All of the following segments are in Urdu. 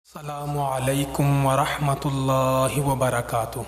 السلام علیکم ورحمۃ اللہ وبرکاتہ۔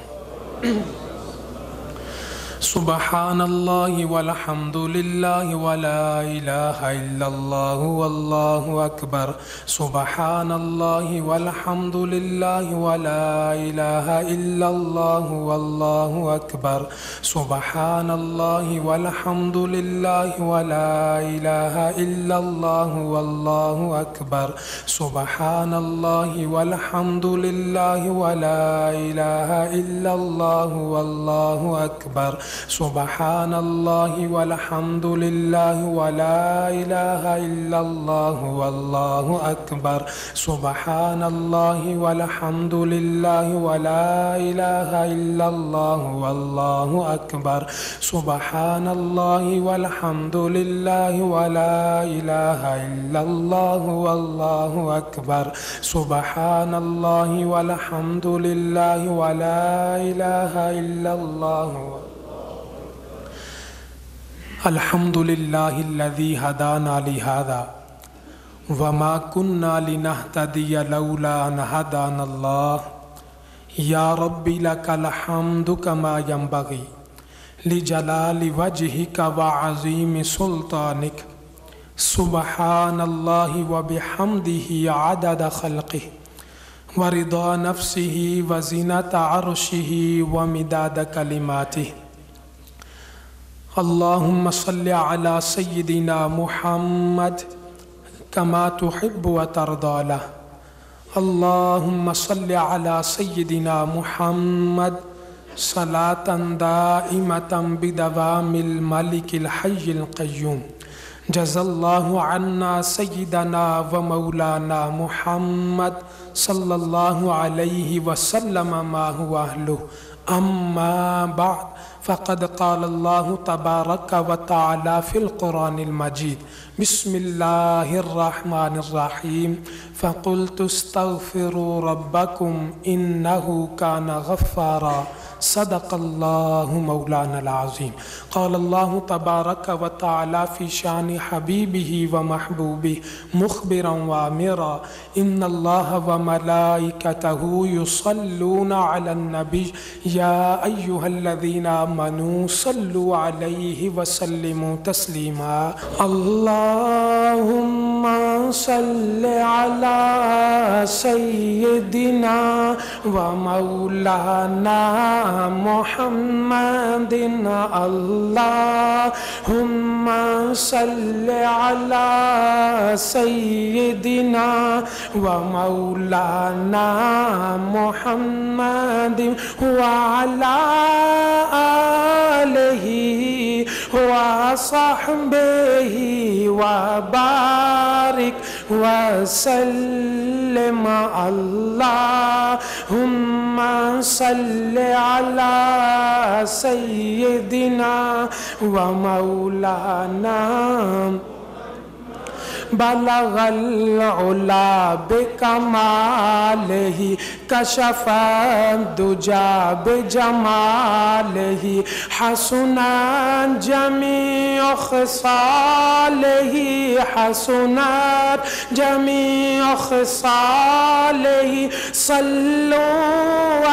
سبحان اللہ والحمد للہ ولا الہ الا اللہ واللہ اکبر۔ سبحان اللہ والحمد للہ ولا الہ الا اللہ واللہ اکبر۔ سبحان اللہ والحمد للہ ولا الہ الا اللہ واللہ اکبر۔ سبحان اللہ والحمد للہ ولا الہ الا اللہ واللہ اکبر۔ سبحان اللہ والحمد للہ ولا الہ الا اللہ واللہ اکبر۔ سبحان اللہ والحمد للہ ولا الہ الا اللہ واللہ اکبر۔ سبحان اللہ والحمد للہ ولا الہ الا اللہ واللہ اکبر۔ سبحان اللہ والحمد للہ ولا الہ الا اللہ۔ الحمد للہ الذی ہدانا لہذا وما کنا لنہتدی لولا ان ہدانا اللہ۔ یا رب لک الحمد کما ینبغی لجلال وجہک وعظیم سلطانک۔ سبحان اللہ وبحمدہ عدد خلقہ ورضا نفسہ وزنۃ عرشہ ومداد کلماتہ۔ اللہم صلی علی سیدنا محمد کما تحب وترضی لہ۔ اللہم صلی علی سیدنا محمد صلاۃ دائمۃ بدوام الملک الحی القیوم۔ جزا اللہ عنا سیدنا و مولانا محمد صلی اللہ علیہ وسلم ما هو اہلہ۔ اما بعد فقد قال اللہ تبارک و تعالی فی القرآن المجید۔ بسم اللہ الرحمن الرحیم۔ فقلت استغفروا ربکم انہ کان غفارا۔ صدق اللہ مولانا العظیم۔ قال اللہ تبارک و تعالی فی شان حبیبہ و محبوبہ مخبرا وامرا ان اللہ و ملائکتہ یصلون علی النبی یا ایہا الذین آمنوا صلوا علیہ وسلموا تسلیما۔ اللہم صلی علی سیدنا و مولانا محمد۔ اللہم صلی علی سیدنا و مولانا محمد وعلی آلہ وصحبہ وبارک وسلم۔ اللہم صلی علی سیدنا و مولانا بلغ العلا بکمالہ کشف الدجی بجمالہ حسنت جمیع خصالہ حسنت جمیع خصالہ صلوا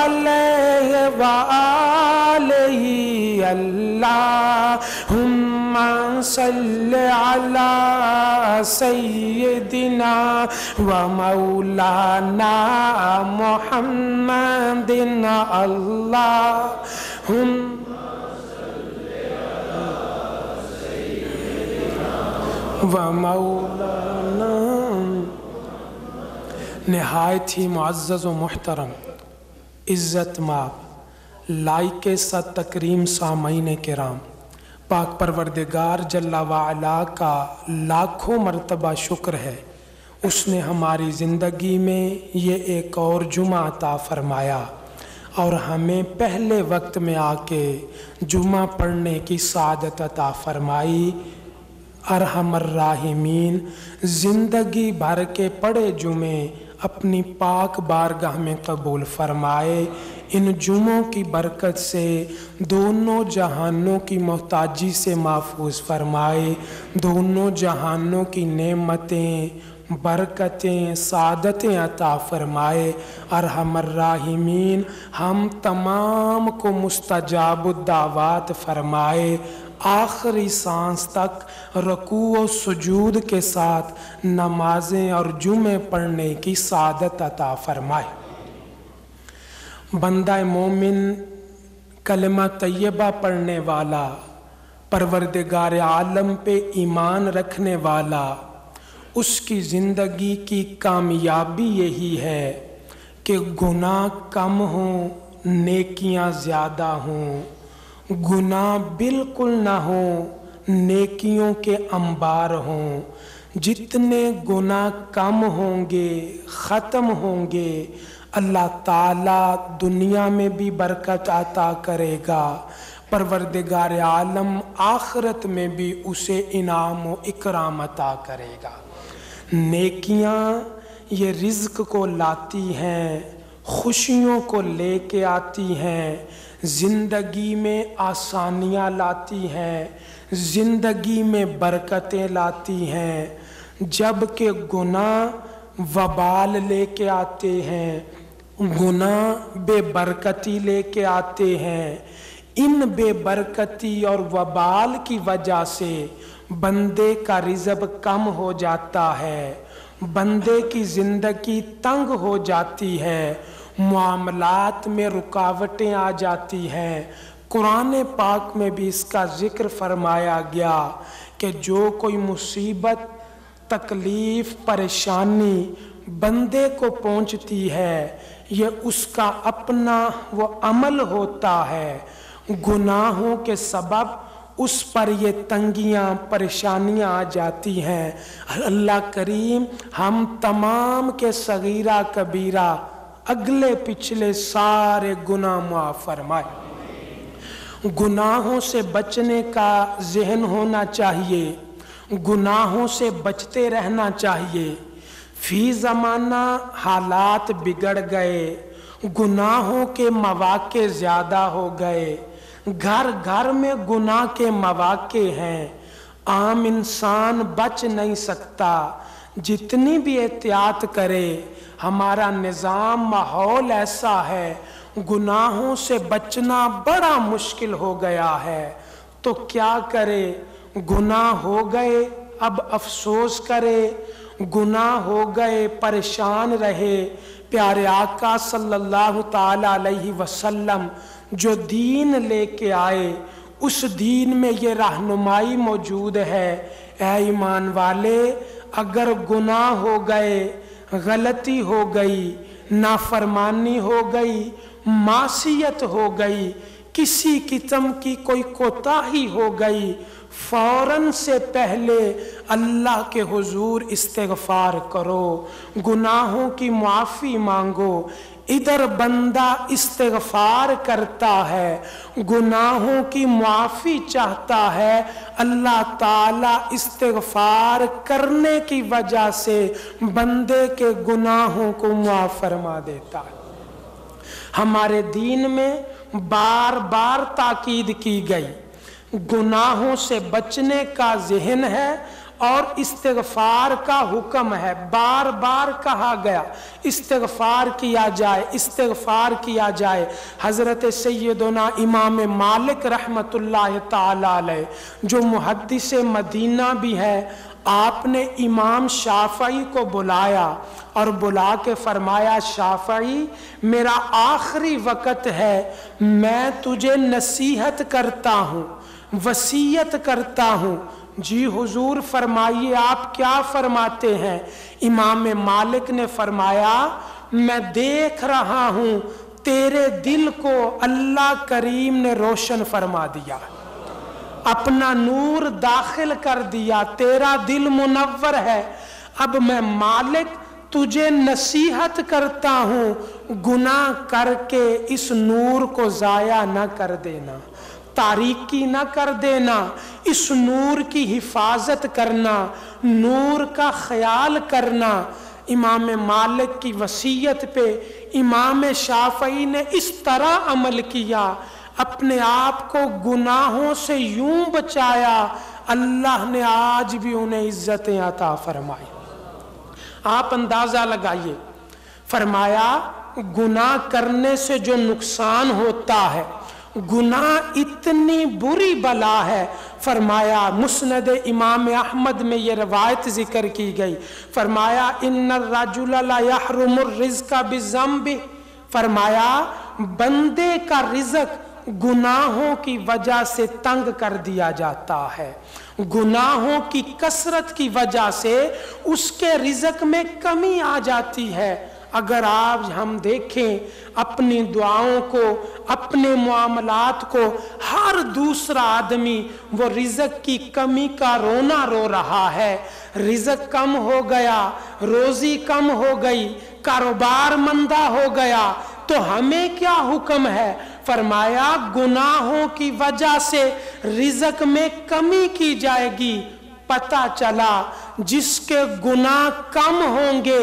علیہ وآلہ۔ اللہم صلی علی سیدنا و مولانا محمد۔ اللہم و مولانا۔ نہایت ہی معزز و محترم، عزت مآب، لائق ست تکریم سامعین کرام، پاک پروردگار جل وعلا کا لاکھوں مرتبہ شکر ہے، اس نے ہماری زندگی میں یہ ایک اور جمعہ عطا فرمایا اور ہمیں پہلے وقت میں آ کے جمعہ پڑھنے کی سعادت عطا فرمائی۔ ارحم الراحمین زندگی بھر کے پڑھے جمعے اپنی پاک بارگاہ میں قبول فرمائے۔ ان جمعوں کی برکت سے دونوں جہانوں کی محتاجی سے محفوظ فرمائے، دونوں جہانوں کی نعمتیں برکتیں سعادتیں عطا فرمائے۔ ارحم الراحمین ہم تمام کو مستجاب الدعوات فرمائے، آخری سانس تک رکوع و سجود کے ساتھ نمازیں اور جمعے پڑھنے کی سعادت عطا فرمائے۔ بندہ مومن کلمہ طیبہ پڑھنے والا، پروردگار عالم پہ ایمان رکھنے والا، اس کی زندگی کی کامیابی یہی ہے کہ گناہ کم ہوں، نیکیاں زیادہ ہوں، گناہ بالکل نہ ہوں، نیکیوں کے انبار ہوں۔ جتنے گناہ کم ہوں گے، ختم ہوں گے، اللہ تعالیٰ دنیا میں بھی برکت عطا کرے گا، پروردگار عالم آخرت میں بھی اسے انعام و اکرام عطا کرے گا۔ نیکیاں یہ رزق کو لاتی ہیں، خوشیوں کو لے کے آتی ہیں، زندگی میں آسانیاں لاتی ہیں، زندگی میں برکتیں لاتی ہیں، جبکہ گناہ وبال لے کے آتے ہیں، گناہ بے برکتی لے کے آتے ہیں۔ ان بے برکتی اور وبال کی وجہ سے بندے کا رزق کم ہو جاتا ہے، بندے کی زندگی تنگ ہو جاتی ہے، معاملات میں رکاوٹیں آ جاتی ہیں۔ قرآن پاک میں بھی اس کا ذکر فرمایا گیا کہ جو کوئی مصیبت، تکلیف، پریشانی بندے کو پہنچتی ہے، یہ اس کا اپنا وہ عمل ہوتا ہے، گناہوں کے سبب اس پر یہ تنگیاں، پریشانیاں آ جاتی ہیں۔ اللہ کریم ہم تمام کے صغیرہ کبیرہ اگلے پچھلے سارے گناہ معاف فرمائے۔ گناہوں سے بچنے کا ذہن ہونا چاہیے، گناہوں سے بچتے رہنا چاہیے۔ فی زمانہ حالات بگڑ گئے، گناہوں کے مواقع زیادہ ہو گئے، گھر گھر میں گناہ کے مواقع ہیں، عام انسان بچ نہیں سکتا، جتنی بھی احتیاط کرے۔ ہمارا نظام، ماحول ایسا ہے، گناہوں سے بچنا بڑا مشکل ہو گیا ہے۔ تو کیا کرے؟ گناہ ہو گئے اب افسوس کرے، گناہ ہو گئے پریشان رہے۔ پیارے آقا صلی اللہ تعالی علیہ وسلم جو دین لے کے آئے، اس دین میں یہ رہنمائی موجود ہے، اے ایمان والے، اگر گناہ ہو گئے، غلطی ہو گئی، نافرمانی ہو گئی، معصیت ہو گئی، کسی قسم کی کوئی کوتاہی ہو گئی، فوراً سے پہلے اللہ کے حضور استغفار کرو، گناہوں کی معافی مانگو۔ ادھر بندہ استغفار کرتا ہے، گناہوں کی معافی چاہتا ہے، اللہ تعالیٰ استغفار کرنے کی وجہ سے بندے کے گناہوں کو معاف فرما دیتا ہے۔ ہمارے دین میں بار بار تاکید کی گئی، گناہوں سے بچنے کا ذہن ہے اور استغفار کا حکم ہے، بار بار کہا گیا استغفار کیا جائے، استغفار کیا جائے۔ حضرت سیدنا امام مالک رحمت اللہ تعالی علیہ جو محدث مدینہ بھی ہے، آپ نے امام شافعی کو بلایا اور بلا کے فرمایا، شافعی میرا آخری وقت ہے، میں تجھے نصیحت کرتا ہوں، وصیت کرتا ہوں۔ جی حضور فرمائیے، آپ کیا فرماتے ہیں؟ امام مالک نے فرمایا، میں دیکھ رہا ہوں تیرے دل کو اللہ کریم نے روشن فرما دیا، اپنا نور داخل کر دیا، تیرا دل منور ہے۔ اب میں مالک تجھے نصیحت کرتا ہوں، گناہ کر کے اس نور کو ضائع نہ کر دینا، تاریکی نہ کر دینا، اس نور کی حفاظت کرنا، نور کا خیال کرنا۔ امام مالک کی وصیت پہ امام شافعی نے اس طرح عمل کیا، اپنے آپ کو گناہوں سے یوں بچایا، اللہ نے آج بھی انہیں عزتیں عطا فرمائی۔ آپ اندازہ لگائیے، فرمایا گناہ کرنے سے جو نقصان ہوتا ہے، گناہ اتنی بری بلا ہے، فرمایا مسند امام احمد میں یہ روایت ذکر کی گئی، فرمایا ان الرجل لا يحرم الرزق بالذنب، فرمایا بندے کا رزق گناہوں کی وجہ سے تنگ کر دیا جاتا ہے، گناہوں کی کثرت کی وجہ سے اس کے رزق میں کمی آ جاتی ہے۔ اگر آج ہم دیکھیں اپنی دعاؤں کو، اپنے معاملات کو، ہر دوسرا آدمی وہ رزق کی کمی کا رونا رو رہا ہے، رزق کم ہو گیا، روزی کم ہو گئی، کاروبار مندہ ہو گیا، تو ہمیں کیا حکم ہے؟ فرمایا گناہوں کی وجہ سے رزق میں کمی کی جائے گی۔ پتہ چلا جس کے گناہ کم ہوں گے،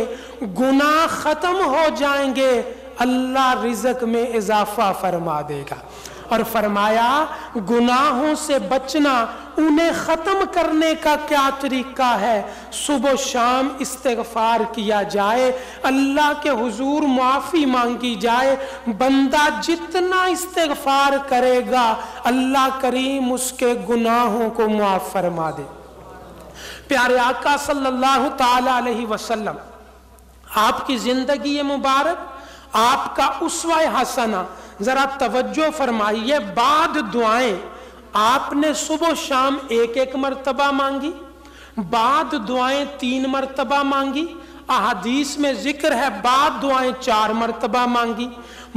گناہ ختم ہو جائیں گے، اللہ رزق میں اضافہ فرما دے گا۔ اور فرمایا گناہوں سے بچنا، انہیں ختم کرنے کا کیا طریقہ ہے؟ صبح و شام استغفار کیا جائے، اللہ کے حضور معافی مانگی جائے، بندہ جتنا استغفار کرے گا اللہ کریم اس کے گناہوں کو معاف فرما دے۔ پیارے آقا صلی اللہ تعالی علیہ وسلم، آپ کی زندگی مبارک، آپ کا اسوہ حسنہ، ذرا توجہ فرمائیے، بعد دعائیں آپ نے صبح و شام ایک ایک مرتبہ مانگی، بعد دعائیں 3 مرتبہ مانگی، احادیث میں ذکر ہے بعد دعائیں 4 مرتبہ مانگی۔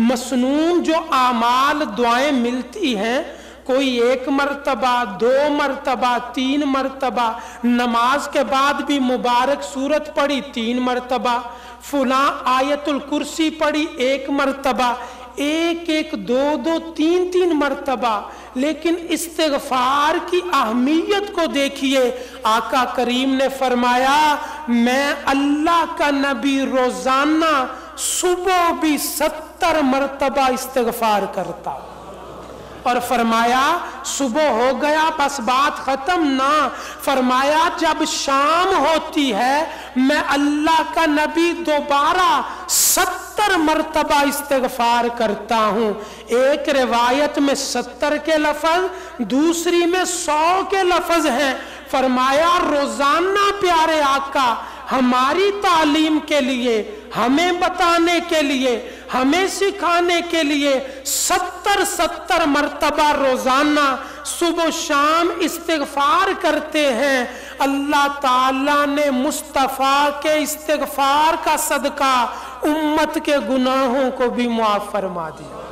مسنون جو اعمال دعائیں ملتی ہیں، کوئی 1 مرتبہ، 2 مرتبہ، 3 مرتبہ، نماز کے بعد بھی مبارک سورت پڑھی 3 مرتبہ، فلاں آیت الکرسی پڑھی 1 مرتبہ، 1 2 3 مرتبہ۔ لیکن استغفار کی اہمیت کو دیکھیے، آقا کریم نے فرمایا میں اللہ کا نبی روزانہ صبح بھی 70 مرتبہ استغفار کرتا، اور فرمایا صبح ہو گیا بس بات ختم نہ، فرمایا جب شام ہوتی ہے میں اللہ کا نبی دوبارہ 70 مرتبہ استغفار کرتا ہوں۔ ایک روایت میں 70 کے لفظ، دوسری میں 100 کے لفظ ہیں۔ فرمایا روزانہ پیارے آقا ہماری تعلیم کے لیے، ہمیں بتانے کے لیے، ہمیں سکھانے کے لیے 70 مرتبہ روزانہ صبح و شام استغفار کرتے ہیں۔ اللہ تعالیٰ نے مصطفیٰ کے استغفار کا صدقہ امت کے گناہوں کو بھی معاف فرما دیا۔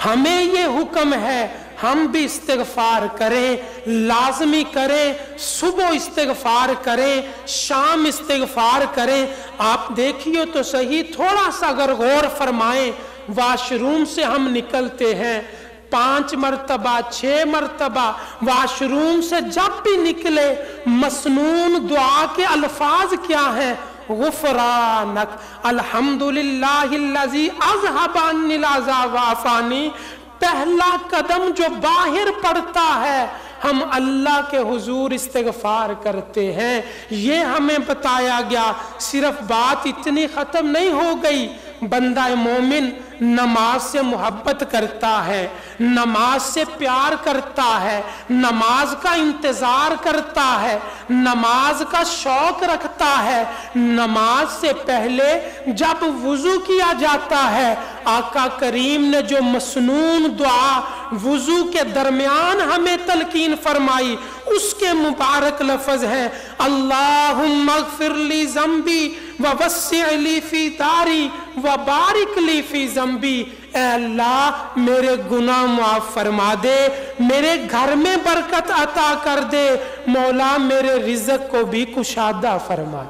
ہمیں یہ حکم ہے ہم بھی استغفار کریں، لازمی کریں، صبح استغفار کریں، شام استغفار کریں۔ آپ دیکھیے تو صحیح، تھوڑا سا اگر غور فرمائیں، واش روم سے ہم نکلتے ہیں 5 مرتبہ 6 مرتبہ، واش روم سے جب بھی نکلے مسنون دعا کے الفاظ کیا ہیں؟ غفرانک الحمدللہ الذی اذھب عنی العذا وعافانی۔ پہلا قدم جو باہر پڑتا ہے ہم اللہ کے حضور استغفار کرتے ہیں، یہ ہمیں بتایا گیا۔ صرف بات اتنی ختم نہیں ہو گئی، بندہ مومن نماز سے محبت کرتا ہے، نماز سے پیار کرتا ہے، نماز کا انتظار کرتا ہے، نماز کا شوق رکھتا ہے۔ نماز سے پہلے جب وضو کیا جاتا ہے، آقا کریم نے جو مسنون دعا وضو کے درمیان ہمیں تلقین فرمائی، اس کے مبارک لفظ ہیں اللہم اغفر لی ذنبی ووسع لی فی داری وبارک لی فی ذنبی۔ اے اللہ میرے گناہ معاف فرما دے، میرے گھر میں برکت عطا کر دے، مولا میرے رزق کو بھی کشادہ فرما۔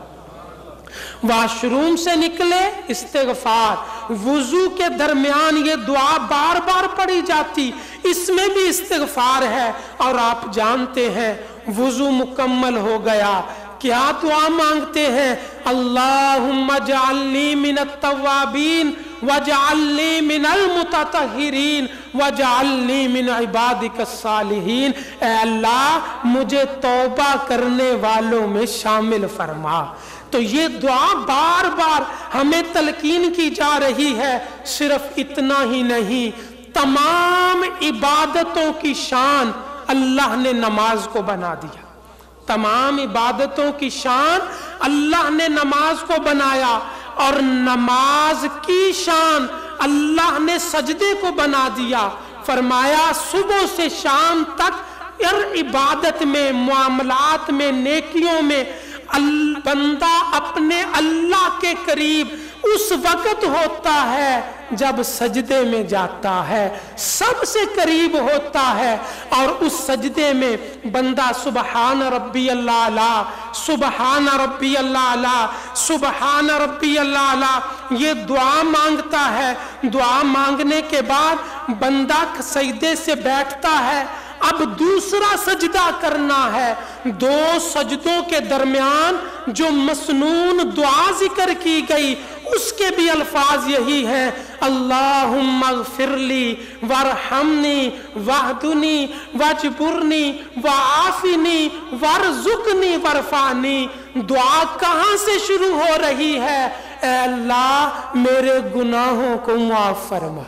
واش روم سے نکلے استغفار، وضو کے درمیان یہ دعا بار بار پڑھی جاتی، اس میں بھی استغفار ہے۔ اور آپ جانتے ہیں وضو مکمل ہو گیا، کیا دعا مانگتے ہیں؟ اللہم اجعلنی من التوابین واجعلنی من المتطہرین واجعلنی من عبادک الصالحین۔ اے اللہ مجھے توبہ کرنے والوں میں شامل فرما، تو یہ دعا بار بار ہمیں تلقین کی جا رہی ہے۔ صرف اتنا ہی نہیں، تمام عبادتوں کی شان اللہ نے نماز کو بنا دیا۔ تمام عبادتوں کی شان اللہ نے نماز کو بنایا، اور نماز کی شان اللہ نے سجدے کو بنا دیا۔ فرمایا صبح سے شام تک ہر عبادت میں، معاملات میں، نیکیوں میں بندہ اپنے اللہ کے قریب اس وقت ہوتا ہے جب سجدے میں جاتا ہے، سب سے قریب ہوتا ہے، اور اس سجدے میں بندہ سبحان ربی اللہ اعلیٰ، سبحان ربی اللہ اعلیٰ، سبحان ربی اللہ اعلیٰ یہ دعا مانگتا ہے۔ دعا مانگنے کے بعد بندہ سجدے سے بیٹھتا ہے، اب دوسرا سجدہ کرنا ہے۔ دو سجدوں کے درمیان جو مسنون دعا ذکر کی گئی اس کے بھی الفاظ یہی ہیں، اللہم اغفر لی وارحمنی واہدنی واجبرنی وعافنی وارزقنی وارفعنی۔ دعا کہاں سے شروع ہو رہی ہے؟ اے اللہ میرے گناہوں کو معاف فرما۔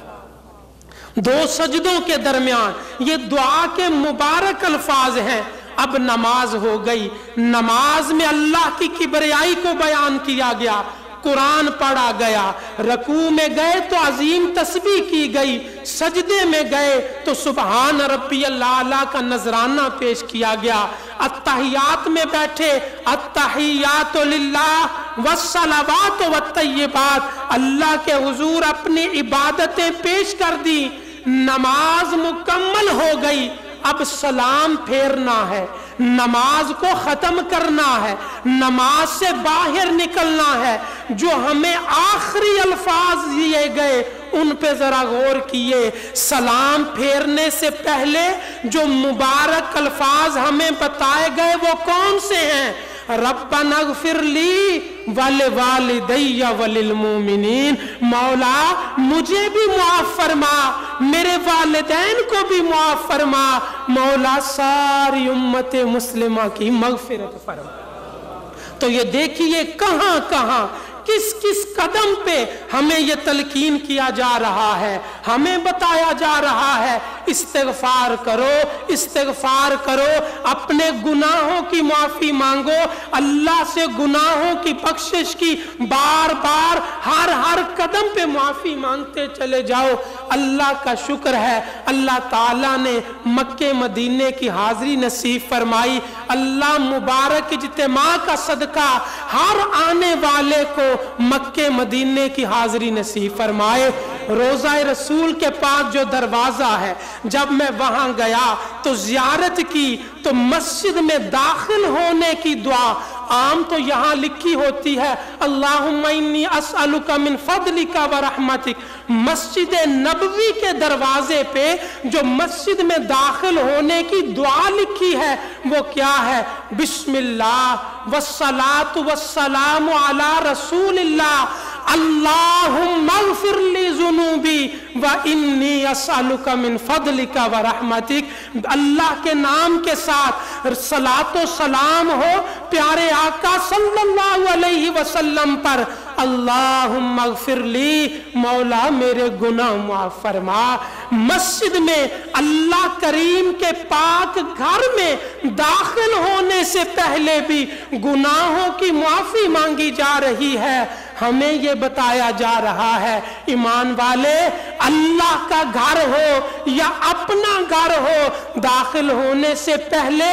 دو سجدوں کے درمیان یہ دعا کے مبارک الفاظ ہیں۔ اب نماز ہو گئی، نماز میں اللہ کی کبریائی کو بیان کیا گیا، قرآن پڑھا گیا، رکوع میں گئے تو عظیم تسبیح کی گئی، سجدے میں گئے تو سبحان ربی اللہ اعلیٰ کا نذرانہ پیش کیا گیا، التحیات میں بیٹھے التحیات للہ والصلوات والطیبات، اللہ کے حضور اپنی عبادتیں پیش کر دی۔ نماز مکمل ہو گئی، اب سلام پھیرنا ہے، نماز کو ختم کرنا ہے، نماز سے باہر نکلنا ہے۔ جو ہمیں آخری الفاظ دیے گئے ان پہ ذرا غور کیے۔ سلام پھیرنے سے پہلے جو مبارک الفاظ ہمیں بتائے گئے وہ کون سے ہیں؟ ربنا اغفر لی ولوالدی وللمؤمنین، مولا مجھے بھی معاف فرما، میرے والدین کو بھی معاف فرما، مولا ساری امت مسلمہ کی مغفرت فرما۔ تو یہ دیکھیے کہاں کہاں کس کس قدم پہ ہمیں یہ تلقین کیا جا رہا ہے، ہمیں بتایا جا رہا ہے استغفار کرو، استغفار کرو، اپنے گناہوں کی معافی مانگو، اللہ سے گناہوں کی بخشش کی بار بار ہر قدم پہ معافی مانگتے چلے جاؤ۔ اللہ کا شکر ہے اللہ تعالیٰ نے مکہ مدینے کی حاضری نصیب فرمائی۔ اللہ مبارک اجتماع کا صدقہ ہر آنے والے کو مکہ مدینے کی حاضری نصیب فرمائے۔ روضہ رسول کے پاس جو دروازہ ہے، جب میں وہاں گیا تو زیارت کی تو مسجد میں داخل ہونے کی دعا عام تو یہاں لکھی ہوتی ہے، اللہم انی اسألک من فضلک ورحمتک۔ مسجد نبوی کے دروازے پہ جو مسجد میں داخل ہونے کی دعا لکھی ہے وہ کیا ہے؟ بسم اللہ والصلاة والسلام علی رسول اللہ، اللہم اغفر لی ذنوبی وانی اسألک من فضلک ورحمتک۔ اللہ کے نام کے ساتھ صلاۃ و سلام ہو پیارے آقا صلی اللہ علیہ وسلم پر، اللہم اغفر لی، مولا میرے گناہ معاف فرما۔ مسجد میں اللہ کریم کے پاک گھر میں داخل ہونے سے پہلے بھی گناہوں کی معافی مانگی جا رہی ہے۔ ہمیں یہ بتایا جا رہا ہے ایمان والے، اللہ کا گھر ہو یا اپنا گھر ہو، داخل ہونے سے پہلے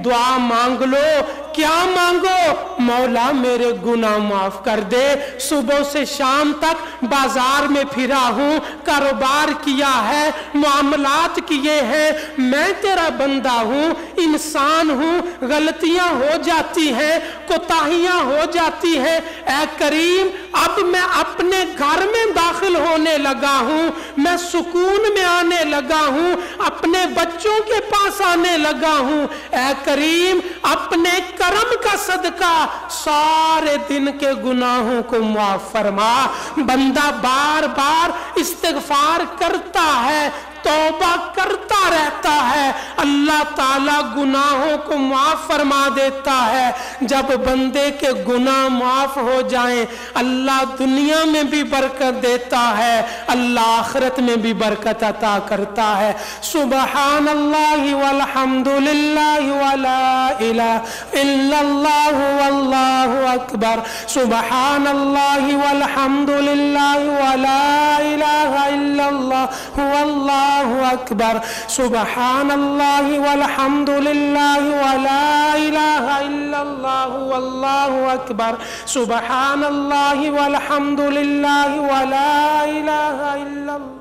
دعا مانگ لو۔ کیا مانگو؟ مولا میرے گناہ معاف کر دے، صبح سے شام تک بازار میں پھرا ہوں، کاروبار کیا ہے، معاملات کیے ہیں، میں تیرا بندہ ہوں، انسان ہوں، غلطیاں ہو جاتی ہیں، کوتاہیاں ہو جاتی ہیں، اے کریم اب میں اپنے گھر میں داخل ہونے لگا ہوں، میں سکون میں آنے لگا ہوں، اپنے بچوں کے پاس آنے لگا ہوں، اے کریم اپنے کرم کا صدقہ سارے دن کے گناہوں کو معاف فرما۔ بندہ بار بار استغفار کرتا ہے توبہ کرتا رہتا ہے، اللہ تعالیٰ گناہوں کو معاف فرما دیتا ہے۔ جب بندے کے گناہ معاف ہو جائیں اللہ دنیا میں بھی برکت دیتا ہے، اللہ آخرت میں بھی برکت عطا کرتا ہے۔ سبحان اللہ والحمد للہ ولا الہ الا اللہ واللہ اکبر، سبحان اللہ والحمد للہ ولا الہ الا اللہ واللہ اکبر، سبحان اللہ والحمد للہ ولا الہ الا اللہ واللہ اکبر، سبحان اللہ والحمد للہ ولا الہ الا اللہ۔